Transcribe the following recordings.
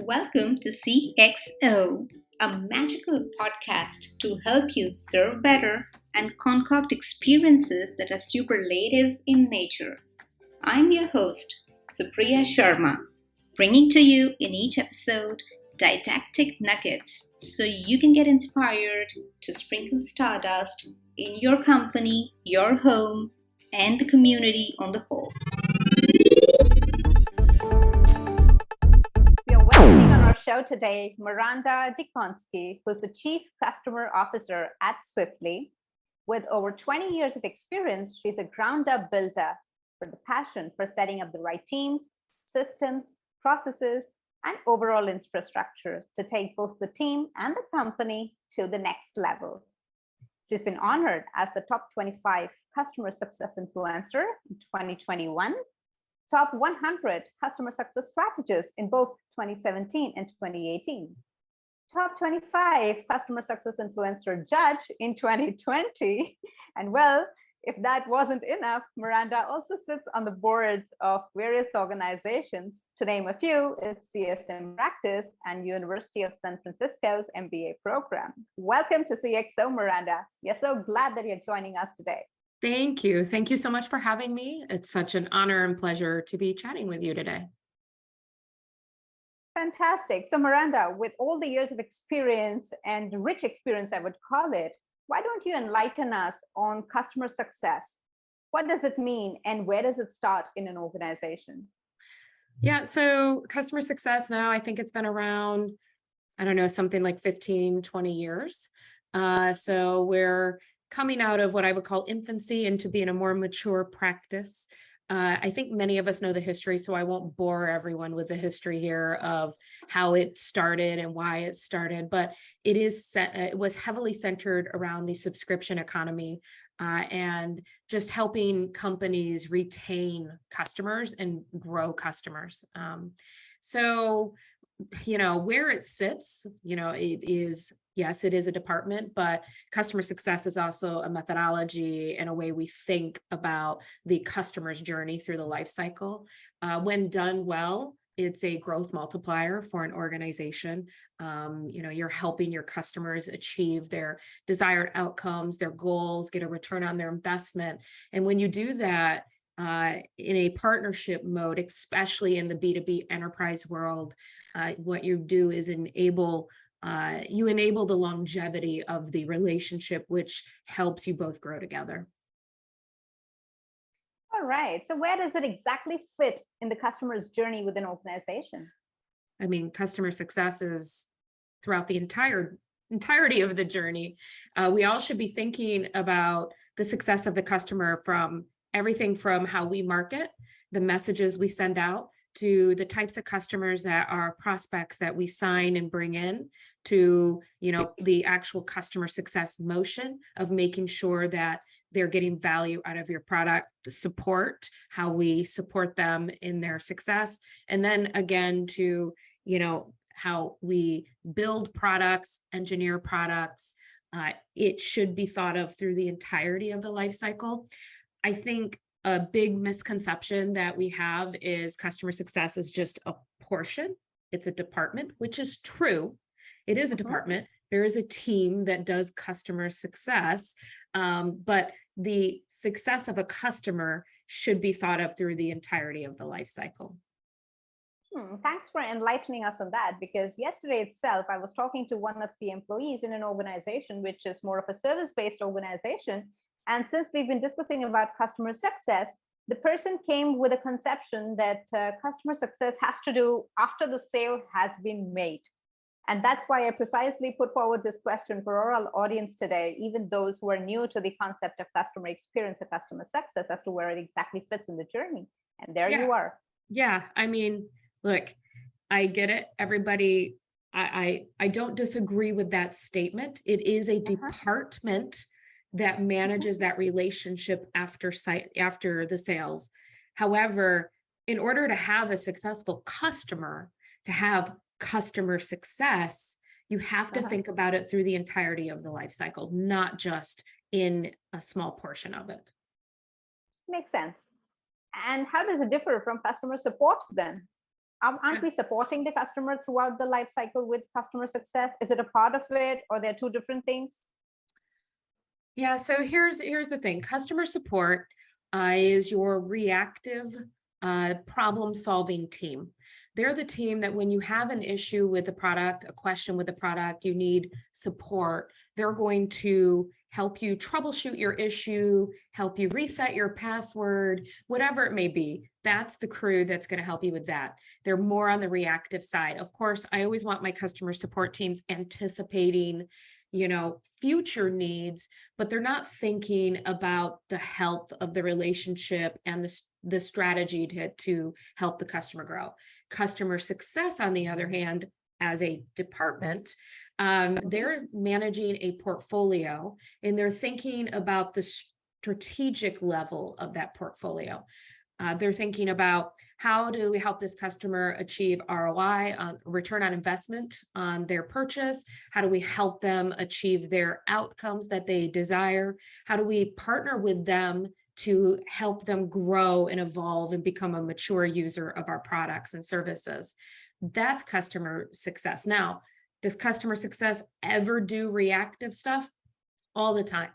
Welcome to CXO, a magical podcast to help you serve better and concoct experiences that are superlative in nature. I'm your host, Supriya Sharma, bringing to you in each episode didactic nuggets so you can get inspired to sprinkle stardust in your company, your home, and the community on the whole. We are welcoming on our show today Maranda Dziekonski, who's the Chief Customer Officer at Swiftly. With over 20 years of experience, she's a ground-up builder with the passion for setting up the right teams, systems, processes, and overall infrastructure to take both the team and the company to the next level. She's been honored as the top 25 customer success influencer in 2021, top 100 customer success strategist in both 2017 and 2018, top 25 customer success influencer judge in 2020. And well, if that wasn't enough, Maranda also sits on the boards of various organizations. To name a few, it's CSM Practice and University of San Francisco's MBA program. Welcome to CXO, Maranda. We're so glad that you're joining us today. Thank you. Thank you so much for having me. It's such an honor and pleasure to be chatting with you today. Fantastic. So Maranda, with all the years of experience and rich experience, I would call it, why don't you enlighten us on customer success? What does it mean and where does it start in an organization? Yeah, so customer success now, I think it's been around, I don't know, something like 15, 20 years. So we're coming out of what I would call infancy into being a more mature practice. I think many of us know the history, so I won't bore everyone with the history here of how it started and why it started, but it was heavily centered around the subscription economy and just helping companies retain customers and grow customers. So where it sits, it is, yes, it is a department, but customer success is also a methodology and a way we think about the customer's journey through the life cycle. When done well, it's a growth multiplier for an organization. You're helping your customers achieve their desired outcomes, their goals, get a return on their investment. And when you do that, in a partnership mode, especially in the B2B enterprise world, what you do is enable the longevity of the relationship, which helps you both grow together. All right. So where does it exactly fit in the customer's journey with an organization? I mean, customer success is throughout the entirety of the journey. We all should be thinking about the success of the customer from everything from how we market, the messages we send out, to the types of customers that are prospects that we sign and bring in, to the actual customer success motion of making sure that they're getting value out of your product, support, how we support them in their success, and then again to how we build products, engineer products. It should be thought of through the entirety of the life cycle. I think a big misconception that we have is customer success is just a portion. It's a department, which is true. It is a department. There is a team that does customer success, but the success of a customer should be thought of through the entirety of the life cycle. Thanks for enlightening us on that, because yesterday itself, I was talking to one of the employees in an organization, which is more of a service-based organization. And since we've been discussing about customer success, the person came with a conception that customer success has to do after the sale has been made. And that's why I precisely put forward this question for our audience today, even those who are new to the concept of customer experience or customer success, as to where it exactly fits in the journey. And there you are. Yeah, I mean, look, I get it. Everybody, I don't disagree with that statement. It is a department that manages that relationship after the sales. However, in order to have a successful customer, to have customer success, you have to think about it through the entirety of the life cycle, not just in a small portion of it. Makes sense. And how does it differ from customer support then? Aren't we supporting the customer throughout the life cycle with customer success? Is it a part of it, or they're two different things? Yeah, so here's the thing. Customer support is your reactive problem-solving team. They're the team that when you have an issue with the product, a question with the product, you need support, they're going to help you troubleshoot your issue, help you reset your password, whatever it may be. That's the crew that's going to help you with that. They're more on the reactive side. Of course, I always want my customer support teams anticipating, future needs, but they're not thinking about the health of the relationship and the strategy to help the customer grow. Customer success, on the other hand, as a department, they're managing a portfolio and they're thinking about the strategic level of that portfolio. They're thinking about how do we help this customer achieve ROI, on return on investment on their purchase? How do we help them achieve their outcomes that they desire? How do we partner with them to help them grow and evolve and become a mature user of our products and services? That's customer success. Now, does customer success ever do reactive stuff? All the time.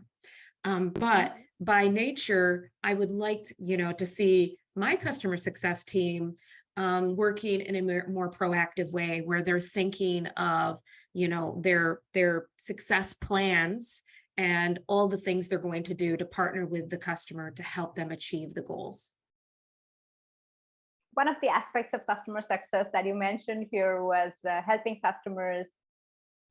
But by nature, I would like, to see my customer success team working in a more proactive way, where they're thinking of, their success plans and all the things they're going to do to partner with the customer to help them achieve the goals. One of the aspects of customer success that you mentioned here was helping customers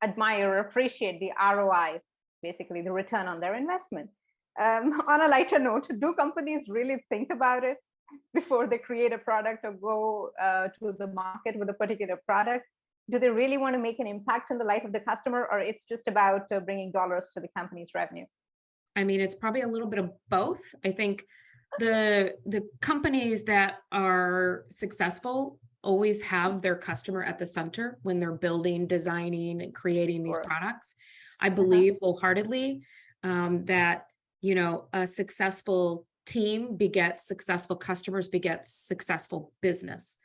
admire or appreciate the ROI, basically the return on their investment. On a lighter note, do companies really think about it before they create a product or go to the market with a particular product? Do they really want to make an impact in the life of the customer, or it's just about bringing dollars to the company's revenue? I mean, it's probably a little bit of both. I think the companies that are successful always have their customer at the center when they're building, designing, and creating these products. I believe wholeheartedly that, a successful team begets successful customers, begets successful business.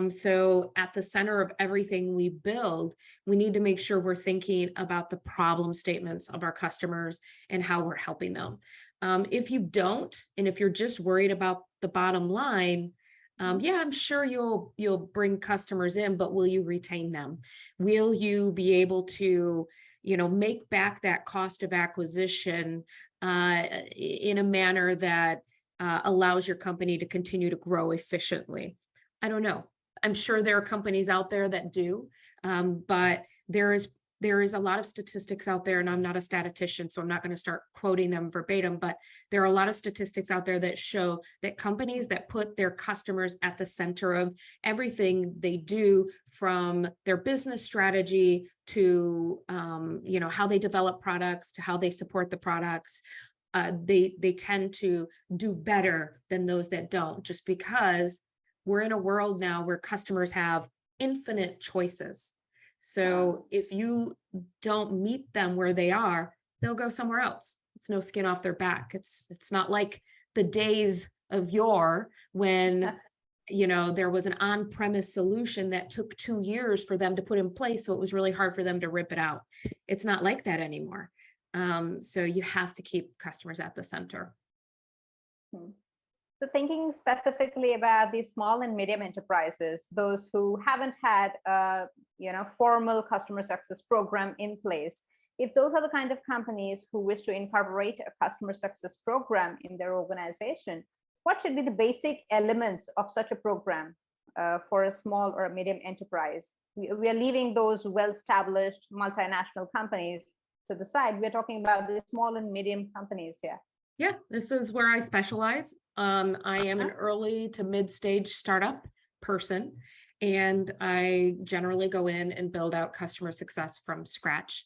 So at the center of everything we build, we need to make sure we're thinking about the problem statements of our customers and how we're helping them. If you don't, and if you're just worried about the bottom line, I'm sure you'll bring customers in, but will you retain them? Will you be able to, make back that cost of acquisition in a manner that allows your company to continue to grow efficiently? I don't know. I'm sure there are companies out there that do, but there is a lot of statistics out there, and I'm not a statistician, so I'm not going to start quoting them verbatim, but there are a lot of statistics out there that show that companies that put their customers at the center of everything they do, from their business strategy to how they develop products to how they support the products, they tend to do better than those that don't, just because we're in a world now where customers have infinite choices. So if you don't meet them where they are, they'll go somewhere else. It's no skin off their back. It's not like the days of yore when there was an on-premise solution that took 2 years for them to put in place, so it was really hard for them to rip it out. It's not like that anymore. So you have to keep customers at the center. So thinking specifically about these small and medium enterprises, those who haven't had a formal customer success program in place, if those are the kind of companies who wish to incorporate a customer success program in their organization, what should be the basic elements of such a program for a small or a medium enterprise? We are leaving those well-established multinational companies to the side. We're talking about the small and medium companies here. Yeah, this is where I specialize. I am an early to mid-stage startup person, and I generally go in and build out customer success from scratch.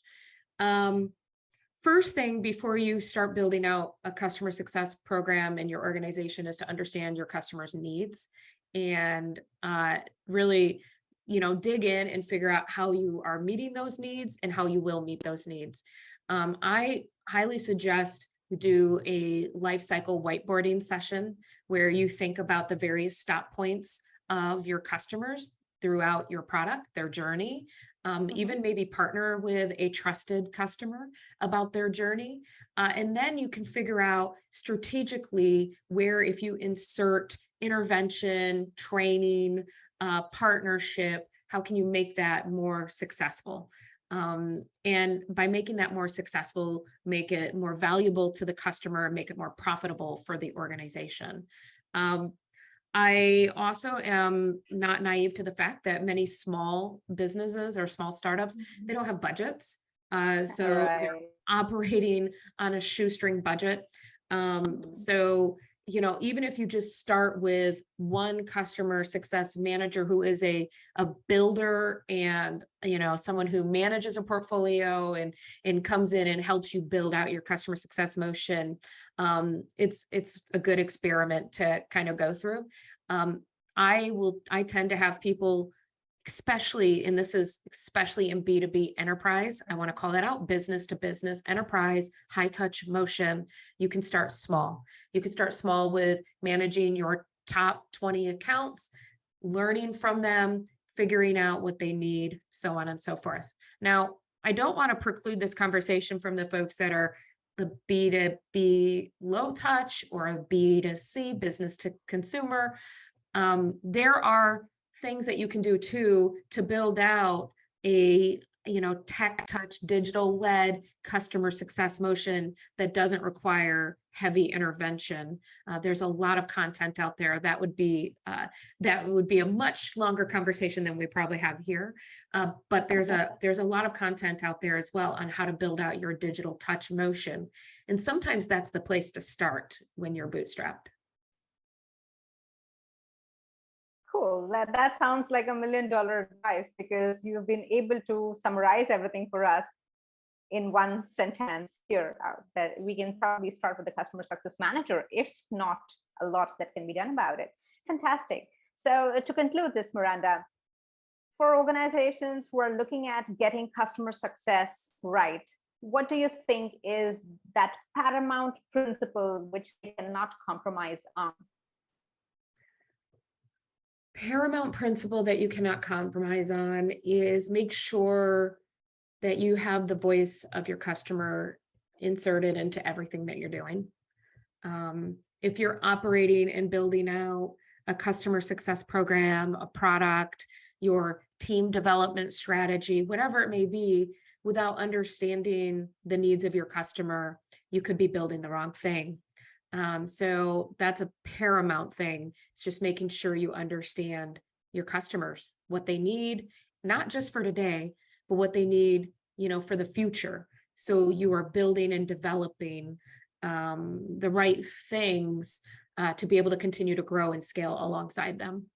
First thing before you start building out a customer success program in your organization is to understand your customers' needs and really, dig in and figure out how you are meeting those needs and how you will meet those needs. I highly suggest you do a life cycle whiteboarding session where you think about the various stop points of your customers throughout your product, their journey. Even maybe partner with a trusted customer about their journey. And then you can figure out strategically where, if you insert intervention, training, partnership, how can you make that more successful? And by making that more successful, make it more valuable to the customer, make it more profitable for the organization. I also am not naive to the fact that many small businesses or small startups, they don't have budgets. So they're operating on a shoestring budget. So, even if you just start with one customer success manager who is a builder and, someone who manages a portfolio and comes in and helps you build out your customer success motion, it's a good experiment to kind of go through. I tend to have people, especially in B2B enterprise, I want to call that out, business to business, enterprise, high touch motion. You can start small. You can start small with managing your top 20 accounts, learning from them, figuring out what they need, so on and so forth. Now, I don't want to preclude this conversation from the folks that are the B2B low touch or a B2C, business to consumer. There are things that you can do too to build out a tech touch, digital led customer success motion that doesn't require heavy intervention. There's a lot of content out there that would be a much longer conversation than we probably have here. But there's a lot of content out there as well on how to build out your digital touch motion. And sometimes that's the place to start when you're bootstrapped. Cool. That sounds like $1 million advice, because you've been able to summarize everything for us in one sentence here, that we can probably start with the customer success manager, if not a lot that can be done about it. Fantastic. So to conclude this, Maranda, for organizations who are looking at getting customer success right, what do you think is that paramount principle which they cannot compromise on? Paramount principle that you cannot compromise on is make sure that you have the voice of your customer inserted into everything that you're doing. If you're operating and building out a customer success program, a product, your team development strategy, whatever it may be, without understanding the needs of your customer, you could be building the wrong thing. So that's a paramount thing. It's just making sure you understand your customers, what they need, not just for today, but what they need, for the future. So you are building and developing the right things to be able to continue to grow and scale alongside them.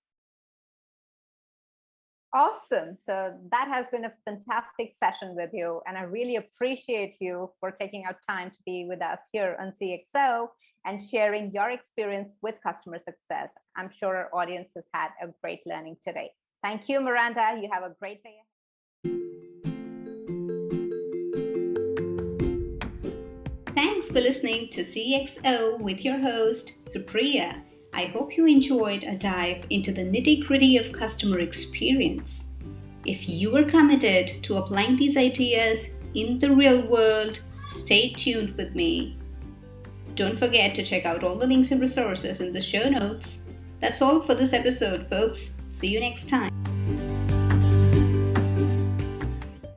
Awesome. So that has been a fantastic session with you. And I really appreciate you for taking out time to be with us here on CXO and sharing your experience with customer success. I'm sure our audience has had a great learning today. Thank you, Maranda. You have a great day. Thanks for listening to CXO with your host, Supriya. I hope you enjoyed a dive into the nitty-gritty of customer experience. If you are committed to applying these ideas in the real world, stay tuned with me. Don't forget to check out all the links and resources in the show notes. That's all for this episode, folks. See you next time.